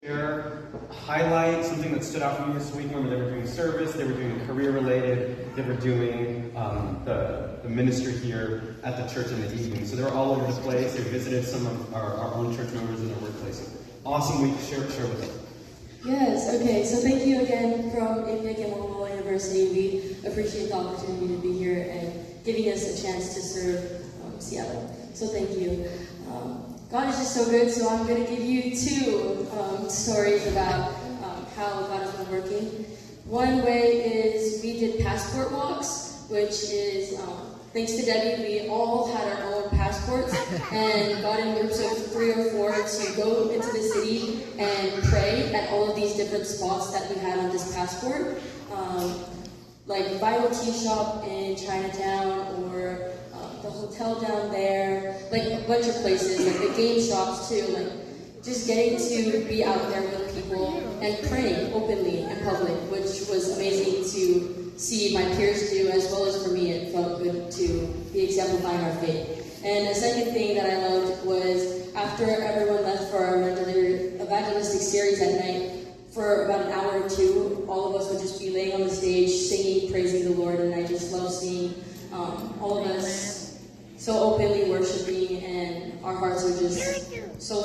Highlight something that stood out for me this week. Remember, they were doing service, they were doing career related, they were doing the ministry here at the church in the evening. So they were all over the place. They visited some of our own church members in their workplaces. Awesome week. Share with us. Yes, okay, so thank you again from IPIC and Mobile University. We appreciate the opportunity to be here and giving us a chance to serve Seattle. So thank you. God is just so good, so I'm going to give you two stories about how God has been working. One way is we did passport walks, which is, thanks to Debbie, we all had our own passports and got in groups of 3 or 4 to go into the city and pray at all of these different spots that we had on this passport. Like Bible Tea Shop in Chinatown, or the hotel down there, like a bunch of places, like the game shops too, like just getting to be out there with people and praying openly in public, which was amazing to see my peers do, as well as for me. It felt good to be exemplifying our faith. And the second thing that I loved was after everyone left for our evangelistic series at night, for about an hour or two, all of us would just be laying on the stage, singing, praising the Lord, and I just love seeing all of us so openly worshiping, and our hearts are just so